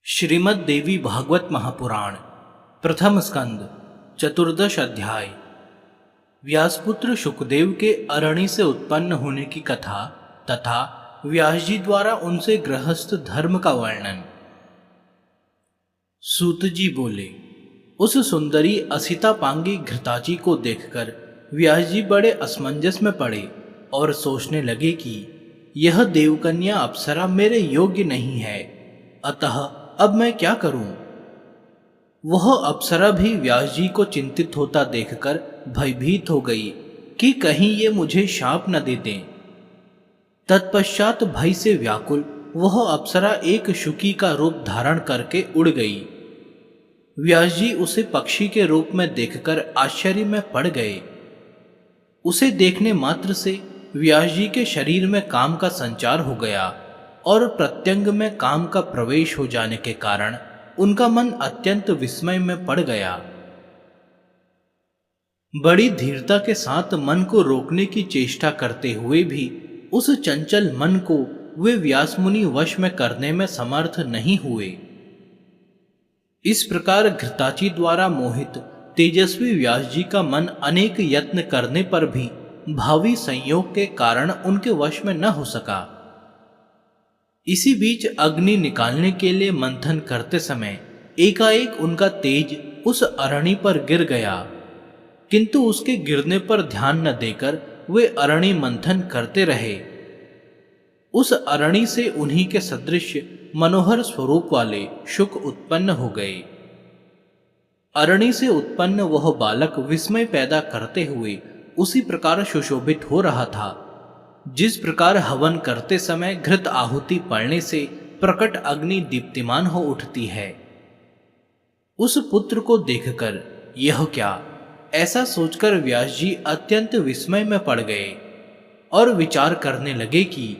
श्रीमद् देवी भागवत महापुराण प्रथम स्कंद चतुर्दश अध्याय। व्यासपुत्र शुकदेव के अरणी से उत्पन्न होने की कथा तथा व्यास जी द्वारा उनसे गृहस्थ धर्म का वर्णन। सूत जी बोले, उस सुंदरी असिता पांगी घृताची को देखकर व्यास जी बड़े असमंजस में पड़े और सोचने लगे कि यह देवकन्या अप्सरा मेरे योग्य नहीं है, अतः अब मैं क्या करूं। वह अप्सरा भी व्यास जी को चिंतित होता देखकर भयभीत हो गई कि कहीं ये मुझे शाप न दे दें। तत्पश्चात भय से व्याकुल वह अप्सरा एक शुकी का रूप धारण करके उड़ गई। व्यास जी उसे पक्षी के रूप में देखकर आश्चर्य में पड़ गए। उसे देखने मात्र से व्यास जी के शरीर में काम का संचार हो गया और प्रत्यंग में काम का प्रवेश हो जाने के कारण उनका मन अत्यंत विस्मय में पड़ गया। बड़ी धीरता के साथ मन को रोकने की चेष्टा करते हुए भी उस चंचल मन को वे व्यास मुनि वश में करने में समर्थ नहीं हुए। इस प्रकार घृताची द्वारा मोहित तेजस्वी व्यास जी का मन अनेक यत्न करने पर भी भावी संयोग के कारण उनके वश में न हो सका। इसी बीच अग्नि निकालने के लिए मंथन करते समय एकाएक उनका तेज उस अरणी पर गिर गया, किंतु उसके गिरने पर ध्यान न देकर वे अरणी मंथन करते रहे। उस अरणी से उन्हीं के सदृश मनोहर स्वरूप वाले शुक उत्पन्न हो गए। अरणी से उत्पन्न वह बालक विस्मय पैदा करते हुए उसी प्रकार सुशोभित हो रहा था जिस प्रकार हवन करते समय घृत आहुति पड़ने से प्रकट अग्नि दीप्तिमान हो उठती है। उस पुत्र को देखकर यह क्या, ऐसा सोचकर व्यास जी अत्यंत विस्मय में पड़ गए और विचार करने लगे कि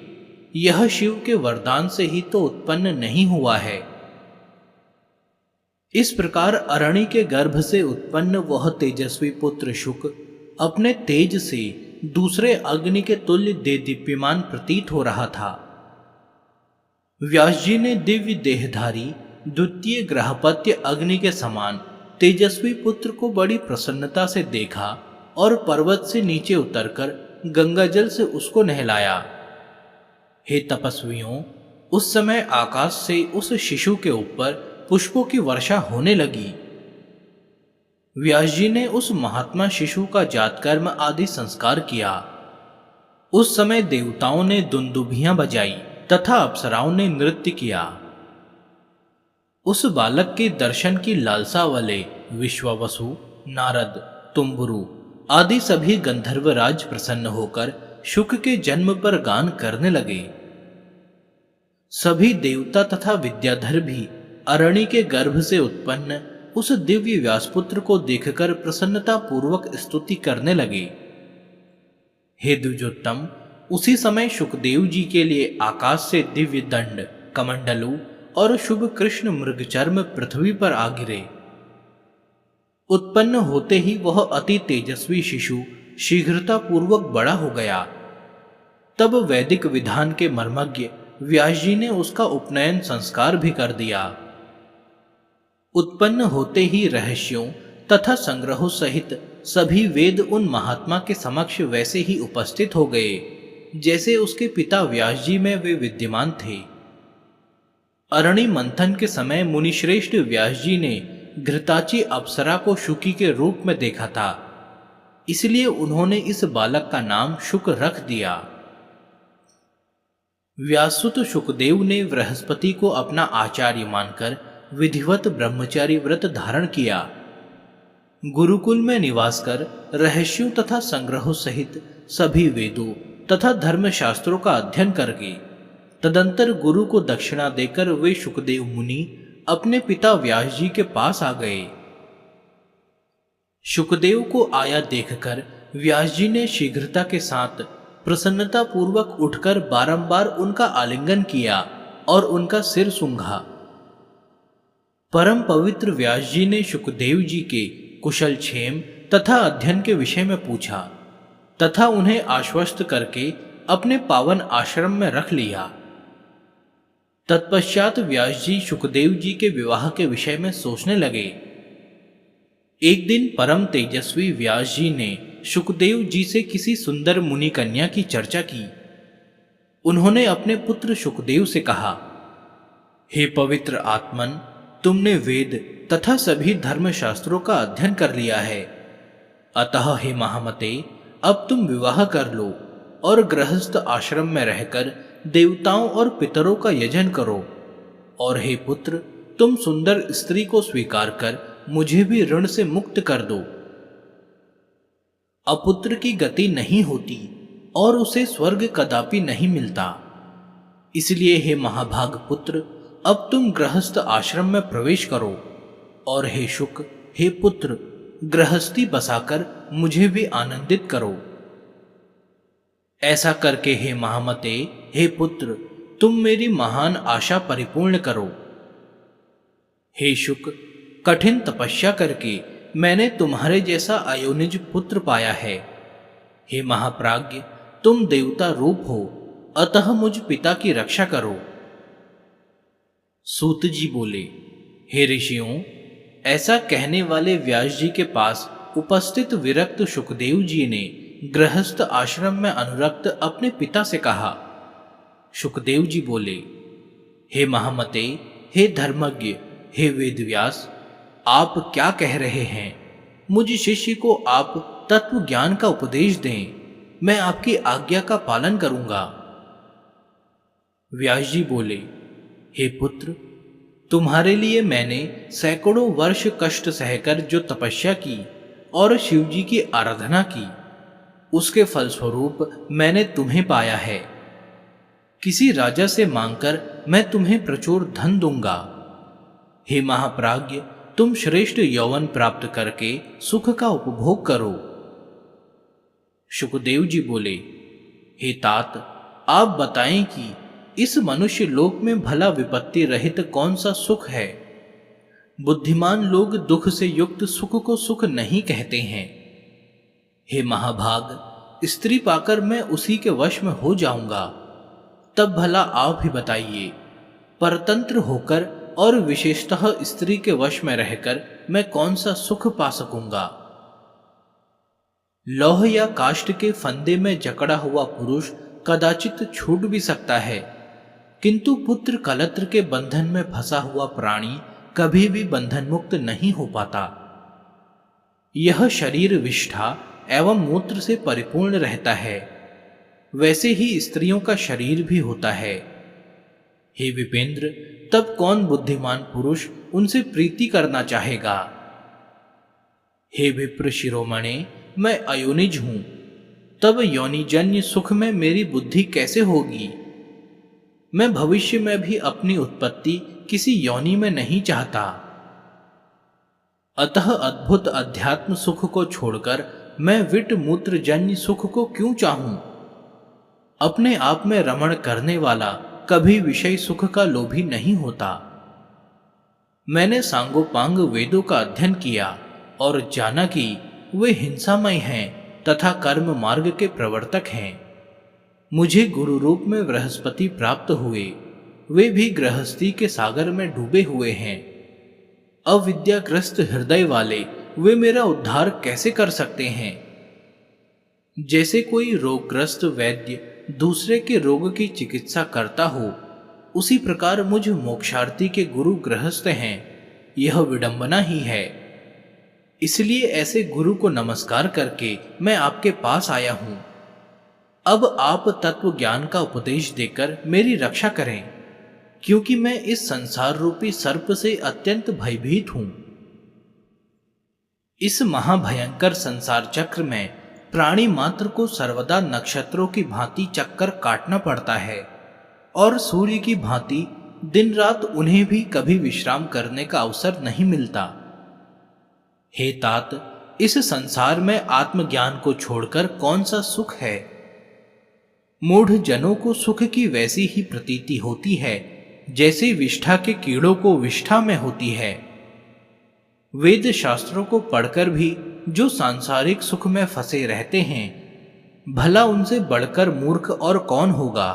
यह शिव के वरदान से ही तो उत्पन्न नहीं हुआ है। इस प्रकार अरणी के गर्भ से उत्पन्न वह तेजस्वी पुत्र शुक अपने तेज से दूसरे अग्नि के तुल्य दीप्यमान प्रतीत हो रहा था। व्यास जी ने दिव्य देहधारी द्वितीय ग्रहपत्य अग्नि के समान तेजस्वी पुत्र को बड़ी प्रसन्नता से देखा और पर्वत से नीचे उतरकर गंगा जल से उसको नहलाया। हे तपस्वियों, उस समय आकाश से उस शिशु के ऊपर पुष्पों की वर्षा होने लगी। व्यास जी ने उस महात्मा शिशु का जातकर्म आदि संस्कार किया। उस समय देवताओं ने दुंदुभियां बजाई तथा अप्सराओं ने नृत्य किया। उस बालक के दर्शन की लालसा वाले विश्वावसु, नारद, तुम्बुरु आदि सभी गंधर्वराज प्रसन्न होकर शुक के जन्म पर गान करने लगे। सभी देवता तथा विद्याधर भी अरणी के गर्भ से उत्पन्न उस दिव्य व्यासपुत्र को देखकर प्रसन्नता पूर्वक स्तुति करने लगे। हे द्विजोत्तम, उसी समय शुकदेव जी के लिए आकाश से दिव्य दंड, कमंडलू और शुभ कृष्ण मृगचर्म पृथ्वी पर आ गिरे। उत्पन्न होते ही वह अति तेजस्वी शिशु शीघ्रता पूर्वक बड़ा हो गया। तब वैदिक विधान के मर्मज्ञ व्यास जी ने उसका उपनयन संस्कार भी कर दिया। उत्पन्न होते ही रहस्यों तथा संग्रहों सहित सभी वेद उन महात्मा के समक्ष वैसे ही उपस्थित हो गए जैसे उसके पिता व्यास जी में वे विद्यमान थे। अरणी मंथन के समय मुनिश्रेष्ठ व्यास जी ने घृताची अप्सरा को शुकी के रूप में देखा था, इसलिए उन्होंने इस बालक का नाम शुक रख दिया। व्याससुत शुकदेव ने बृहस्पति को अपना आचार्य मानकर विधिवत ब्रह्मचारी व्रत धारण किया। गुरुकुल में निवास कर रहस्यों तथा संग्रहों सहित सभी वेदों तथा धर्मशास्त्रों का अध्ययन करके तदंतर गुरु को दक्षिणा देकर वे शुकदेव मुनि अपने पिता व्यास जी के पास आ गए। शुकदेव को आया देखकर व्यास जी ने शीघ्रता के साथ प्रसन्नता पूर्वक उठकर बारंबार उनका आलिंगन किया और उनका सिर सूंघा। परम पवित्र व्यास जी ने शुकदेव जी के कुशल क्षेम तथा अध्ययन के विषय में पूछा तथा उन्हें आश्वस्त करके अपने पावन आश्रम में रख लिया। तत्पश्चात व्यास जी शुकदेव जी के विवाह के विषय में सोचने लगे। एक दिन परम तेजस्वी व्यास जी ने शुकदेव जी से किसी सुंदर मुनि कन्या की चर्चा की। उन्होंने अपने पुत्र शुकदेव से कहा, हे पवित्र आत्मन, तुमने वेद तथा सभी धर्मशास्त्रों का अध्ययन कर लिया है, अतः हे महामते, अब तुम विवाह कर लो और गृहस्थ आश्रम में रहकर देवताओं और पितरों का यजन करो। और हे पुत्र, तुम सुंदर स्त्री को स्वीकार कर मुझे भी ऋण से मुक्त कर दो। अपुत्र की गति नहीं होती और उसे स्वर्ग कदापि नहीं मिलता। इसलिए हे महाभाग पुत्र, अब तुम गृहस्थ आश्रम में प्रवेश करो। और हे शुक, हे पुत्र, गृहस्थी बसाकर मुझे भी आनंदित करो। ऐसा करके हे महामते, हे पुत्र, तुम मेरी महान आशा परिपूर्ण करो। हे शुक, कठिन तपस्या करके मैंने तुम्हारे जैसा अयोनिज पुत्र पाया है। हे महाप्राज्ञ, तुम देवता रूप हो, अतः मुझ पिता की रक्षा करो। सूत जी बोले, हे ऋषियों, ऐसा कहने वाले व्यास जी के पास उपस्थित विरक्त शुकदेव जी ने गृहस्थ आश्रम में अनुरक्त अपने पिता से कहा। शुकदेव जी बोले, हे महामते, हे धर्मज्ञ, हे वेदव्यास, आप क्या कह रहे हैं? मुझ शिष्य को आप तत्व ज्ञान का उपदेश दें, मैं आपकी आज्ञा का पालन करूंगा। व्यास जी बोले, हे पुत्र, तुम्हारे लिए मैंने सैकड़ों वर्ष कष्ट सहकर जो तपस्या की और शिव जी की आराधना की, उसके फलस्वरूप मैंने तुम्हें पाया है। किसी राजा से मांगकर मैं तुम्हें प्रचुर धन दूंगा। हे महाप्राज्ञ, तुम श्रेष्ठ यौवन प्राप्त करके सुख का उपभोग करो। शुकदेव जी बोले, हे तात, आप बताएं कि इस मनुष्य लोक में भला विपत्ति रहित कौन सा सुख है? बुद्धिमान लोग दुख से युक्त सुख को सुख नहीं कहते हैं। हे महाभाग, स्त्री पाकर मैं उसी के वश में हो जाऊंगा। तब भला आप ही बताइए, परतंत्र होकर और विशेषतः स्त्री के वश में रहकर मैं कौन सा सुख पा सकूंगा? लौह या काष्ठ के फंदे में जकड़ा हुआ पुरुष कदाचित छूट भी सकता है, किंतु पुत्र कलत्र के बंधन में फंसा हुआ प्राणी कभी भी बंधन मुक्त नहीं हो पाता। यह शरीर विष्ठा एवं मूत्र से परिपूर्ण रहता है, वैसे ही स्त्रियों का शरीर भी होता है। हे विपेंद्र, तब कौन बुद्धिमान पुरुष उनसे प्रीति करना चाहेगा? हे विप्र शिरोमणे, मैं अयोनिज हूं, तब योनिजन्य सुख में मेरी बुद्धि कैसे होगी? मैं भविष्य में भी अपनी उत्पत्ति किसी योनि में नहीं चाहता। अतः अद्भुत अध्यात्म सुख को छोड़कर मैं विट मूत्र जन्य सुख को क्यों चाहूं? अपने आप में रमण करने वाला कभी विषय सुख का लोभी नहीं होता। मैंने सांगोपांग वेदों का अध्ययन किया और जाना कि वे हिंसामय हैं तथा कर्म मार्ग के प्रवर्तक हैं। मुझे गुरु रूप में बृहस्पति प्राप्त हुए, वे भी गृहस्थी के सागर में डूबे हुए हैं। अविद्याग्रस्त हृदय वाले वे मेरा उद्धार कैसे कर सकते हैं? जैसे कोई रोगग्रस्त वैद्य दूसरे के रोग की चिकित्सा करता हो, उसी प्रकार मुझ मोक्षार्थी के गुरु गृहस्थ हैं। यह विडंबना ही है। इसलिए ऐसे गुरु को नमस्कार करके मैं आपके पास आया हूं। अब आप तत्व ज्ञान का उपदेश देकर मेरी रक्षा करें, क्योंकि मैं इस संसार रूपी सर्प से अत्यंत भयभीत हूं। इस महाभयंकर संसार चक्र में प्राणी मात्र को सर्वदा नक्षत्रों की भांति चक्कर काटना पड़ता है और सूर्य की भांति दिन रात उन्हें भी कभी विश्राम करने का अवसर नहीं मिलता। हे तात, इस संसार में आत्मज्ञान को छोड़कर कौन सा सुख है? मूढ़ जनों को सुख की वैसी ही प्रतीति होती है जैसे विष्ठा के कीड़ों को विष्ठा में होती है। वेद शास्त्रों को पढ़कर भी जो सांसारिक सुख में फंसे रहते हैं, भला उनसे बढ़कर मूर्ख और कौन होगा?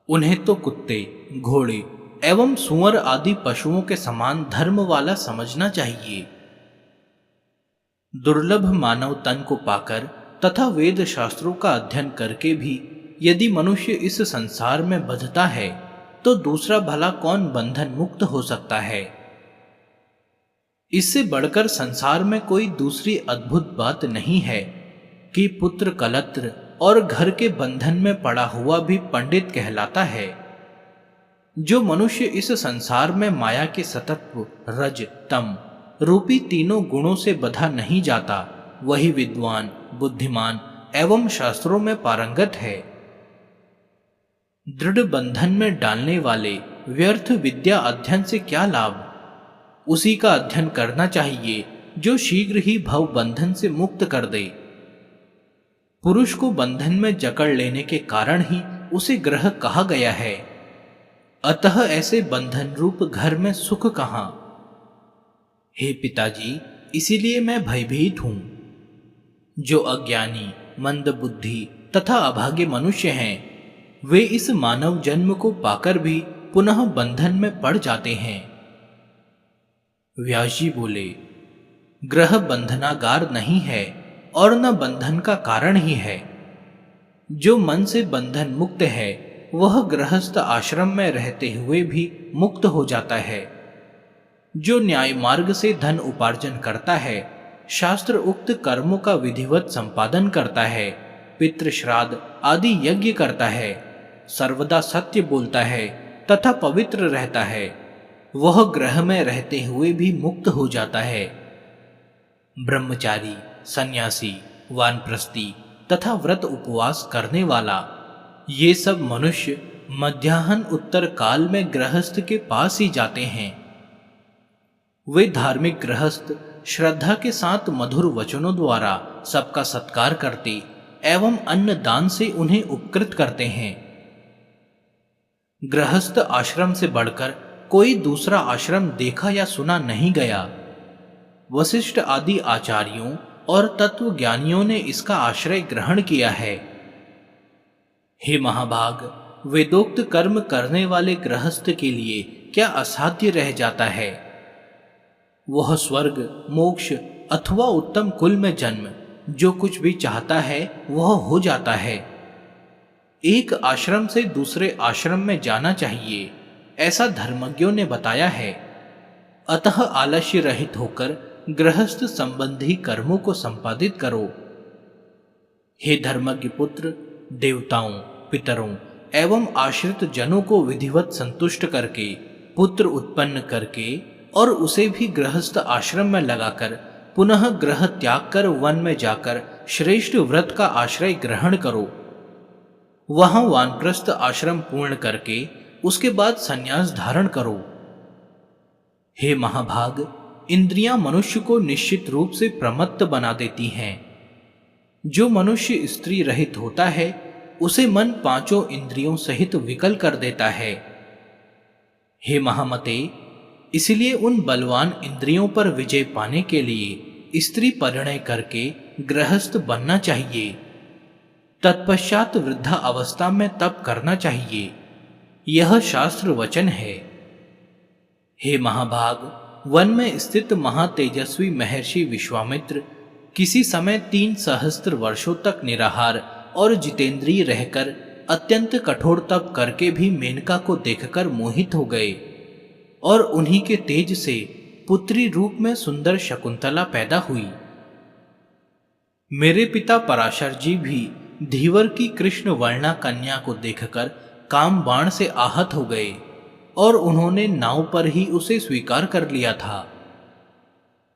उन्हें तो कुत्ते घोड़े एवं सुअर आदि पशुओं के समान धर्म वाला समझना चाहिए। दुर्लभ मानव तन को पाकर तथा वेद शास्त्रों का अध्ययन करके भी यदि मनुष्य इस संसार में बंधता है तो दूसरा भला कौन बंधन मुक्त हो सकता है। इससे बढ़कर संसार में कोई दूसरी अद्भुत बात नहीं है कि पुत्र कलत्र और घर के बंधन में पड़ा हुआ भी पंडित कहलाता है। जो मनुष्य इस संसार में माया के सतत्व रज तम रूपी तीनों गुणों से बधा नहीं जाता, वही विद्वान, बुद्धिमान एवं शास्त्रों में पारंगत है। दृढ़ बंधन में डालने वाले व्यर्थ विद्या अध्ययन से क्या लाभ? उसी का अध्ययन करना चाहिए जो शीघ्र ही भव बंधन से मुक्त कर दे। पुरुष को बंधन में जकड़ लेने के कारण ही उसे ग्रह कहा गया है। अतः ऐसे बंधन रूप घर में सुख कहां? हे पिताजी, इसीलिए मैं भयभीत हूं। जो अज्ञानी, मंदबुद्धि तथा अभागे मनुष्य हैं, वे इस मानव जन्म को पाकर भी पुनः बंधन में पड़ जाते हैं। व्यास जी बोले, ग्रह बंधनागार नहीं है और न बंधन का कारण ही है। जो मन से बंधन मुक्त है वह गृहस्थ आश्रम में रहते हुए भी मुक्त हो जाता है। जो न्याय मार्ग से धन उपार्जन करता है, शास्त्र उक्त कर्मों का विधिवत संपादन करता है, पितृ श्राद्ध आदि यज्ञ करता है, सर्वदा सत्य बोलता है तथा पवित्र रहता है, वह ग्रह में रहते हुए भी मुक्त हो जाता है। ब्रह्मचारी, सन्यासी, वानप्रस्थी तथा व्रत उपवास करने वाला, ये सब मनुष्य मध्याह्न उत्तर काल में गृहस्थ के पास ही जाते हैं। वे धार्मिक गृहस्थ श्रद्धा के साथ मधुर वचनों द्वारा सबका सत्कार करते एवं अन्न दान से उन्हें उपकृत करते हैं। गृहस्थ आश्रम से बढ़कर कोई दूसरा आश्रम देखा या सुना नहीं गया। वशिष्ठ आदि आचार्यों और तत्वज्ञानियों ने इसका आश्रय ग्रहण किया है। हे महाभाग, वेदोक्त कर्म करने वाले गृहस्थ के लिए क्या असाध्य रह जाता है? वह स्वर्ग, मोक्ष अथवा उत्तम कुल में जन्म जो कुछ भी चाहता है वह हो जाता है। एक आश्रम से दूसरे आश्रम में जाना चाहिए, ऐसा धर्मज्ञों ने बताया है। अतः आलस्य रहित होकर गृहस्थ संबंधी कर्मों को संपादित करो। हे धर्मज्ञ पुत्र, देवताओं, पितरों एवं आश्रित जनों को विधिवत संतुष्ट करके, पुत्र उत्पन्न करके और उसे भी गृहस्थ आश्रम में लगाकर पुनः ग्रह त्याग कर वन में जाकर श्रेष्ठ व्रत का आश्रय ग्रहण करो। वहां वानप्रस्थ आश्रम पूर्ण करके उसके बाद संन्यास धारण करो। हे महाभाग, इंद्रियां मनुष्य को निश्चित रूप से प्रमत्त बना देती हैं। जो मनुष्य स्त्री रहित होता है उसे मन पांचों इंद्रियों सहित विकल कर देता है। हे महामते, इसलिए उन बलवान इंद्रियों पर विजय पाने के लिए स्त्री परिणय करके गृहस्थ बनना चाहिए। तत्पश्चात वृद्धा अवस्था में तप करना चाहिए। यह शास्त्र वचन है। हे महाभाग, वन में स्थित महातेजस्वी महर्षि विश्वामित्र किसी समय 3 सहस्त्र वर्षों तक निराहार और जितेंद्रिय रहकर अत्यंत कठोर तप करके भी मेनका को देखकर मोहित हो गए और उन्हीं के तेज से पुत्री रूप में सुंदर शकुंतला पैदा हुई। मेरे पिता पराशर जी भी धीवर की कृष्ण वर्णा कन्या को देखकर काम बाण से आहत हो गए और उन्होंने नाव पर ही उसे स्वीकार कर लिया था।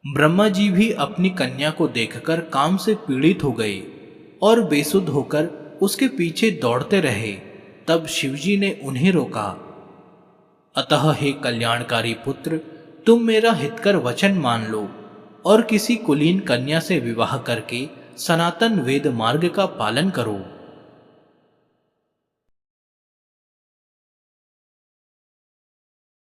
ब्रह्मा जी भी अपनी कन्या को देखकर काम से पीड़ित हो गए और बेसुध होकर उसके पीछे दौड़ते रहे। तब शिवजी ने उन्हें रोका। अतः हे कल्याणकारी पुत्र, तुम मेरा हितकर वचन मान लो और किसी कुलीन कन्या से विवाह करके सनातन वेद मार्ग का पालन करो।